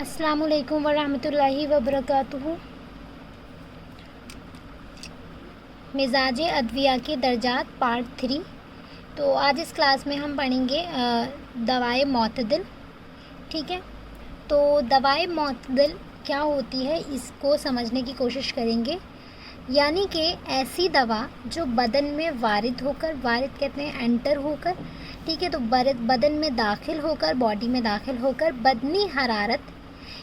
अस्सलामुअलैकुम वरहमतुल्लाहि वबरकातुहू। मिजाज अद्विया के दर्जात पार्ट 3। तो आज इस क्लास में हम पढ़ेंगे दवाए मोतदिल। ठीक है, तो दवाए मोतदिल क्या होती है इसको समझने की कोशिश करेंगे। यानी कि ऐसी दवा जो बदन में वारिद होकर, वारिद कहते हैं एंटर होकर, ठीक है, तो बदन में दाखिल होकर, बॉडी में दाखिल होकर बदनी हरारत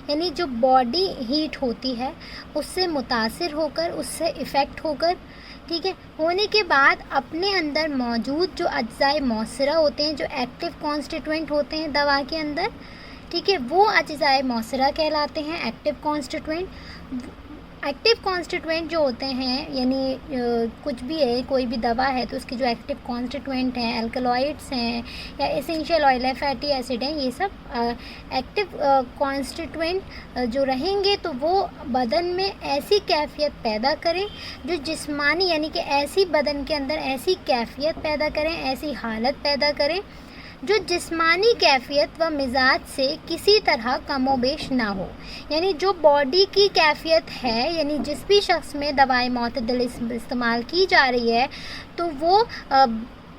यानी जो बॉडी हीट होती है उससे मुतासिर होकर, उससे इफ़ेक्ट होकर, ठीक है, होने के बाद अपने अंदर मौजूद जो अज्जाए मौसरा होते हैं, जो एक्टिव कॉन्स्टिट्यूएंट होते हैं दवा के अंदर, ठीक है, वो अज्जाए मौसरा कहलाते हैं एक्टिव कॉन्स्टिट्यूएंट। एक्टिव कॉन्स्टिट्यूएंट जो होते हैं यानी कुछ भी है, कोई भी दवा है तो उसके जो एक्टिव कॉन्स्टिट्यूएंट हैं, अल्कलॉइड्स हैं या एसेंशियल ऑयल है, फैटी एसिड हैं, ये सब एक्टिव कॉन्स्टिट्यूएंट जो रहेंगे तो वो बदन में ऐसी कैफियत पैदा करें जो जिस्मानी यानी कि ऐसी बदन के अंदर ऐसी कैफियत पैदा करें, ऐसी हालत पैदा करें जो जिस्मानी कैफियत व मिजाज से किसी तरह कमोबेश ना हो। यानी जो बॉडी की कैफियत है, यानी जिस भी शख्स में दवाई मोतदिल इस्तेमाल की जा रही है तो वो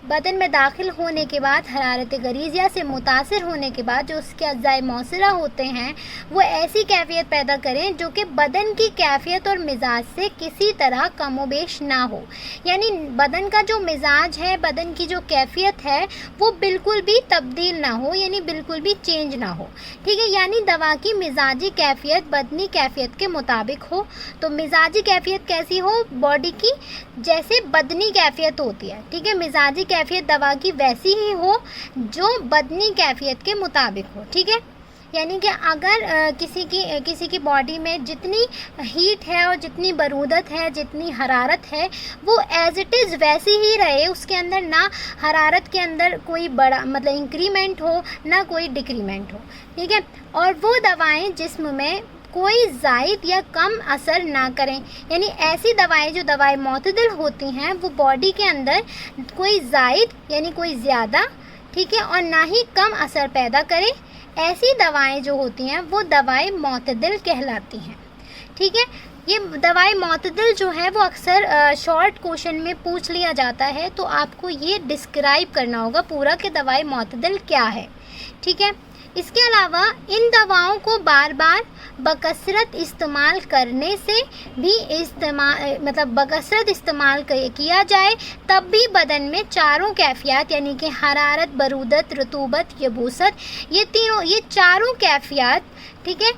बदन में दाखिल होने के बाद, हरारत गरीज़िया से मुतासिर होने के बाद जो उसके अज्जाए मौसरा होते हैं वो ऐसी कैफियत पैदा करें जो कि बदन की कैफियत और मिजाज से किसी तरह कमोबेश ना हो। यानी बदन का जो मिजाज है, बदन की जो कैफियत है वो बिल्कुल भी तब्दील ना हो, यानी बिल्कुल भी चेंज ना हो। ठीक है, यानी दवा की मिजाजी कैफियत बदनी कैफियत के मुताबिक हो। तो मिजाजी कैफियत कैसी हो? बॉडी की जैसे बदनी कैफियत होती है, ठीक है, मिजाजी कैफियत दवा की वैसी ही हो जो बदनी कैफियत के मुताबिक हो। ठीक है, यानी कि अगर किसी की बॉडी में जितनी हीट है और जितनी बरूदत है, जितनी हरारत है, वो एज इट इज़ वैसी ही रहे, उसके अंदर ना हरारत के अंदर कोई बड़ा मतलब इंक्रीमेंट हो ना कोई डिक्रीमेंट हो। ठीक है, और वो दवाएं जिस्म में कोई ज़ायद या कम असर ना करें। यानी ऐसी दवाएं जो दवाएं मोतदिल होती हैं वो बॉडी के अंदर कोई ज़ायद यानी कोई ज़्यादा, ठीक है, और ना ही कम असर पैदा करें, ऐसी दवाएं जो होती हैं वो दवाएं मोतदिल कहलाती हैं। ठीक है, ये दवाएं मोतदिल जो है वो अक्सर शॉर्ट क्वेश्चन में पूछ लिया जाता है, तो आपको ये डिस्क्राइब करना होगा पूरा कि दवाएं मोतदिल क्या है। ठीक है, इसके अलावा इन दवाओं को बार बार बकसरत इस्तेमाल करने से भी बकसरत इस्तेमाल किया जाए तब भी बदन में चारों कैफियत यानी कि हरारत, बरूदत, रतूबत, यबूसत, ये चारों कैफियत, ठीक है,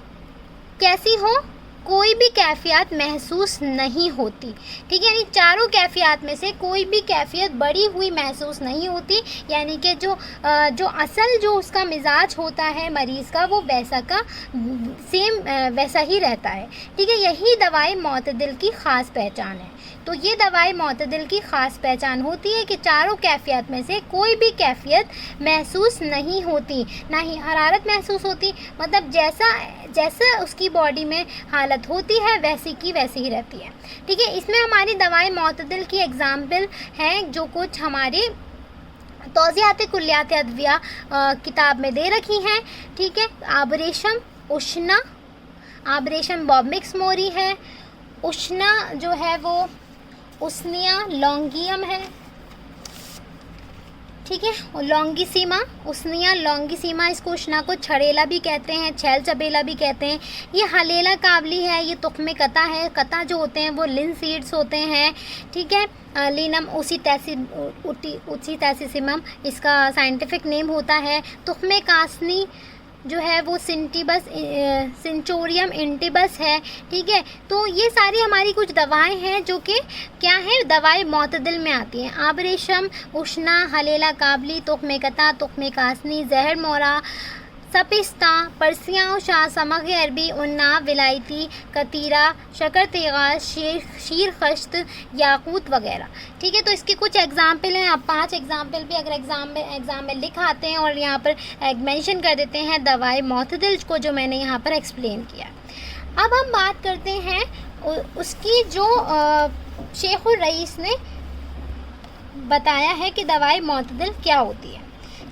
कैसी हो? कोई भी कैफियत महसूस नहीं होती। ठीक है, यानी चारों कैफियत में से कोई भी कैफियत बढ़ी हुई महसूस नहीं होती। यानी कि जो असल जो उसका मिजाज होता है मरीज़ का वो वैसा का सेम वैसा ही रहता है। ठीक है, यही दवाई मोतदिल की ख़ास पहचान है। तो ये दवाई मोतदिल की ख़ास पहचान होती है कि चारों कैफियत में से कोई भी कैफियत महसूस नहीं होती, ना ही हरारत महसूस होती, मतलब जैसा उसकी बॉडी में हालत होती है वैसी की वैसी ही रहती है। ठीक है, इसमें हमारी दवाई मोतदिल की एग्ज़ाम्पल हैं जो कुछ हमारे तौज़ियात कुल्लियात अद्विया किताब में दे रखी हैं। ठीक है, आबरेशम, उष्णा, आबरेशम बॉब्मिक्स मोरी है, उष्णा जो है वो उसनिया लॉन्गियम है। ठीक है, और लॉन्गिसीमा, उसनिया लॉन्गिसीमा, इसको उष्णा को छड़ेला भी कहते हैं, छैल चबेला भी कहते हैं। ये हलेला काबली है, ये तुख्मे कता है, कता जो होते हैं वो लिन सीड्स होते हैं। ठीक है, लिनम उसी तैसिसिमम इसका साइंटिफिक नेम होता है। तुख्मे कासनी जो है वो सिंचोरियम इंटिबस है। ठीक है, तो ये सारी हमारी कुछ दवाएं हैं जो कि क्या है, दवाएं मोतदिल में आती हैं। आबरेशम, उष्णा, हलेला काबली, तुख्मे कता, तुख्मे कासनी, जहर मोरा, सपिस्ता, परसियाँ, शाह, समग अरबी, उन्ना, विलायती, कतीरा, शकर तेगाज, शीर खश्त, याकूत वगैरह। ठीक है, तो इसके कुछ एग्जाम्पल हैं। आप 5 एग्जाम्पल भी अगर एग्ज़ाम में लिख आते हैं और यहाँ पर मेंशन कर देते हैं दवाई मोतदिल को जो मैंने यहाँ पर एक्सप्लेन किया। अब हम बात करते हैं उसकी जो शेखुर रईस ने बताया है कि दवाई मोतदिल क्या होती है।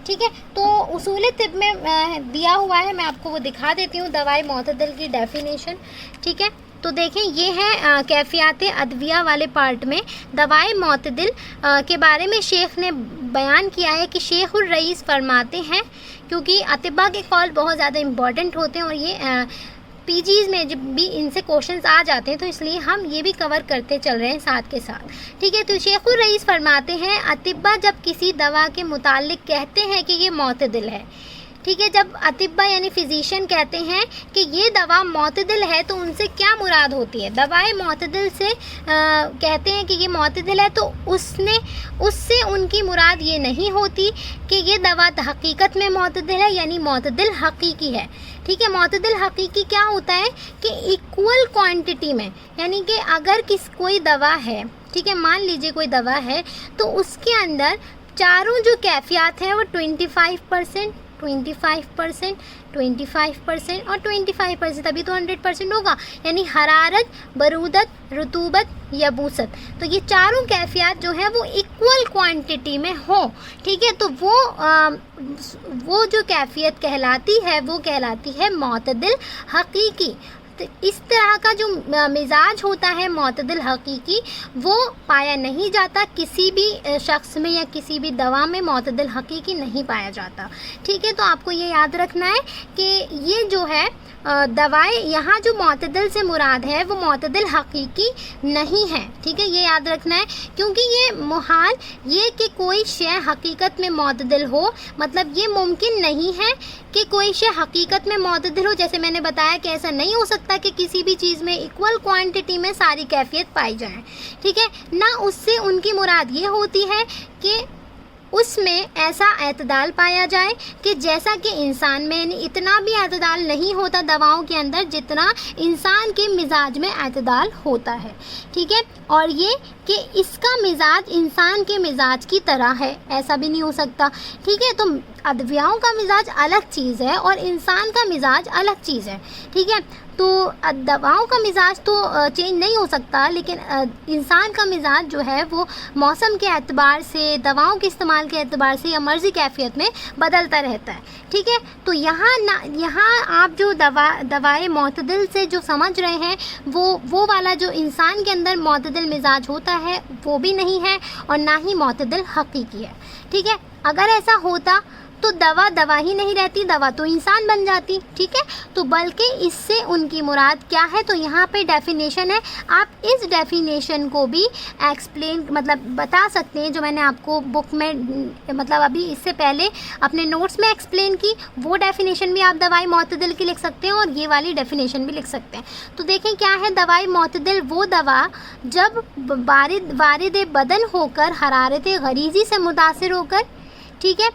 ठीक है। तो उसूल तिब में दिया हुआ है, मैं आपको वो दिखा देती हूँ, दवाई मोतदिल की डेफिनेशन। ठीक है, तो देखें ये है कैफियात अदविया वाले पार्ट में दवाई मोतदिल के बारे में शेख ने बयान किया है कि शेखुर रईस फरमाते हैं, क्योंकि अतिबा के कौल बहुत ज़्यादा इम्पॉर्टेंट होते हैं और ये पीजीज़ में जब भी इनसे क्वेश्चंस आ जाते हैं तो इसलिए हम ये भी कवर करते चल रहे हैं साथ के साथ। ठीक है, तो शेखुर रईस फरमाते हैं अतिबा जब किसी दवा के मुतालिक कहते हैं कि ये मोतदिल है, ठीक है, जब अतिबा यानी फिजिशियन कहते हैं कि ये दवा मोतदिल है तो उनसे क्या मुराद होती है। दवाएं मोतदिल से कहते हैं कि ये मोतदिल है तो उससे उनकी मुराद ये नहीं होती कि ये दवा हकीकत में मोतदिल है, यानी मोतदिल हकीकी है। ठीक है, मोतदिल हकीकी क्या होता है कि इक्वल क्वांटिटी में, यानी कि अगर कोई दवा है, ठीक है, मान लीजिए कोई दवा है तो उसके अंदर चारों जो कैफियत हैं वो 25%, 25%, 25% और 25%, तभी तो 100% होगा, यानी हरारत, बरूदत, रुतूबत, यबूसत। तो ये चारों कैफियत जो है वो इक्वल क्वांटिटी में हो। ठीक है, तो वो जो कैफियत कहलाती है वो कहलाती है मोतदिल हकीकी। तो इस तरह का जो मिजाज होता है मोतदिल हकीकी वो पाया नहीं जाता किसी भी शख्स में या किसी भी दवा में, मोतदिल हकीकी नहीं पाया जाता। ठीक है, तो आपको ये याद रखना है कि ये जो है दवाएं यहाँ जो मोतदिल से मुराद है वो मोतदिल हकीकी नहीं है। ठीक है, ये याद रखना है, क्योंकि ये मुहाल ये कि कोई शय हकीकत में मोतदिल हो, मतलब ये मुमकिन नहीं है कि कोई शय हकीकत में मोतदिल हो। जैसे मैंने बताया कि ऐसा नहीं हो सकता कि किसी भी चीज़ में इक्वल क्वांटिटी में सारी कैफियत पाई जाए। ठीक है ना, उससे उनकी मुराद ये होती है कि उसमें ऐसा एतदाल पाया जाए कि जैसा कि इंसान में, यानी इतना भी एतदाल नहीं होता दवाओं के अंदर जितना इंसान के मिजाज में एतदाल होता है। ठीक है, और ये कि इसका मिजाज इंसान के मिजाज की तरह है, ऐसा भी नहीं हो सकता। ठीक है, तो अदवियाओं का मिजाज अलग चीज़ है और इंसान का मिजाज अलग चीज़ है। ठीक है, तो दवाओं का मिजाज तो चेंज नहीं हो सकता, लेकिन इंसान का मिजाज जो है वो मौसम के एतबार से, दवाओं के इस्तेमाल के एतबार से या मर्ज़ी कैफियत में बदलता रहता है। ठीक है, तो यहाँ आप जो दवाएं मोतदिल से जो समझ रहे हैं वो वाला जो इंसान के अंदर मोतदिल मिजाज होता है वो भी नहीं है और ना ही मोतदिल हकीकी है। ठीक है, अगर ऐसा होता तो दवा ही नहीं रहती, दवा तो इंसान बन जाती। ठीक है, तो बल्कि इससे उनकी मुराद क्या है, तो यहाँ पे डेफिनेशन है, आप इस डेफिनेशन को भी एक्सप्लेन मतलब बता सकते हैं, जो मैंने आपको बुक में मतलब अभी इससे पहले अपने नोट्स में एक्सप्लेन की, वो डेफिनेशन भी आप दवाई मोतदिल की लिख सकते हैं और ये वाली डेफिनेशन भी लिख सकते हैं। तो देखें क्या है दवाई मोतदिल, वो दवा जब वारिद बदन होकर हरारत गरीज़ी से मुतासिर होकर, ठीक है,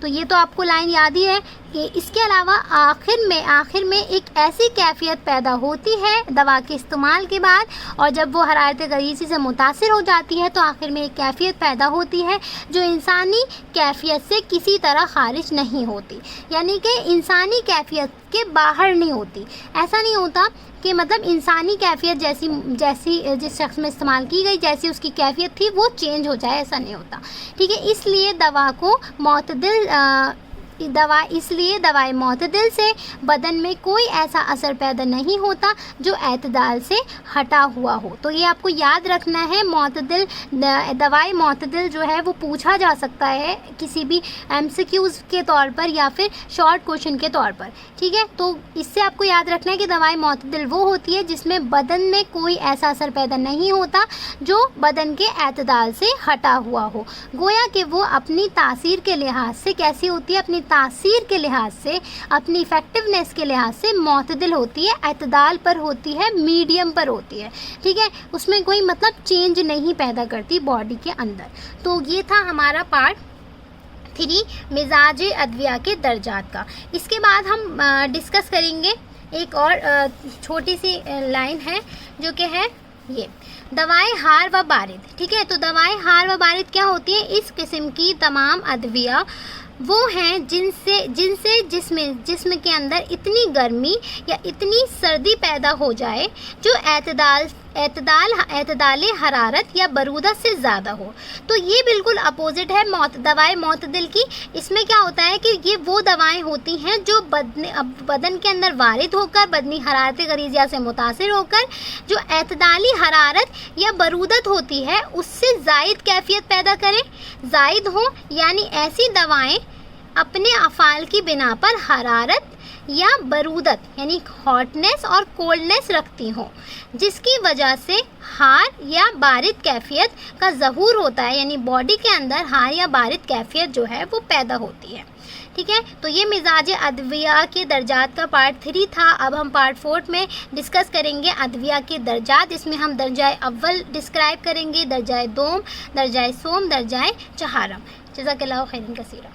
तो ये तो आपको लाइन याद ही है कि इसके अलावा आखिर में एक ऐसी कैफियत पैदा होती है दवा के इस्तेमाल के बाद, और जब वो हरारत गरीज़ी से मुतासिर हो जाती है तो आखिर में एक कैफियत पैदा होती है जो इंसानी कैफियत से किसी तरह खारिज नहीं होती, यानी कि इंसानी कैफियत के बाहर नहीं होती। ऐसा नहीं होता कि मतलब इंसानी कैफियत जैसी जिस शख्स में इस्तेमाल की गई, जैसी उसकी कैफियत थी वो चेंज हो जाए, ऐसा नहीं होता। ठीक है, इसलिए दवाई मोतदिल से बदन में कोई ऐसा असर पैदा नहीं होता जो एतदाल से हटा हुआ हो। तो ये आपको याद रखना है, दवाई मोतदिल जो है वो पूछा जा सकता है किसी भी MCQs के तौर पर या फिर शॉर्ट क्वेश्चन के तौर पर। ठीक है, तो इससे आपको याद रखना है कि दवाई मोतदिल वो होती है जिसमें बदन में कोई ऐसा असर पैदा नहीं होता जो बदन के एतदाल से हटा हुआ हो। गोया कि वो अपनी तासीर के लिहाज से कैसी होती है, अपनी तासीर के लिहाज से, अपनी इफ़ेक्टिवनेस के लिहाज से मोतदिल होती है, एतदाल पर होती है, मीडियम पर होती है। ठीक है, उसमें कोई मतलब चेंज नहीं पैदा करती बॉडी के अंदर। तो ये था हमारा पार्ट 3 मिजाज अदविया के दर्जात का। इसके बाद हम डिस्कस करेंगे एक और छोटी सी लाइन है जो कि है ये दवाएं हार व बारिद। ठीक है, तो दवाएं हार व बारिद क्या होती है, इस किस्म की तमाम अदविया वो हैं जिनसे जिस्म के अंदर इतनी गर्मी या इतनी सर्दी पैदा हो जाए जो एतदाल हरारत या बरूदत से ज़्यादा हो। तो ये बिल्कुल अपोजिट है दवाए मोतदिल की। इसमें क्या होता है कि ये वो दवाएं होती हैं जो बदन के अंदर वारिद होकर बदनी हरारत गरीज़िया से मुतासिर होकर जो एतदाली हरारत या बरूदत होती है उससे ज़ायद कैफियत पैदा करें, ज़ायद हो, यानी ऐसी दवाएं अपने अफ़ाल की बिना पर हरारत या बरूदत यानी हॉटनेस और कोल्डनेस रखती हों, जिसकी वजह से हार या बारिद कैफियत का ज़हूर होता है, यानी बॉडी के अंदर हार या बारिद कैफियत जो है वो पैदा होती है। ठीक है, तो ये मिजाज अद्विया के दर्जात का पार्ट 3 था। अब हम पार्ट 4 में डिस्कस करेंगे अद्विया के दर्जात। इसमें हम दर्जाए अव्वल डिस्क्राइब करेंगे, दर्जाए दोम, दर्जाए सोम, दर्जाए चहारम। जज़ाकल्लाहु खैरन कसीरा।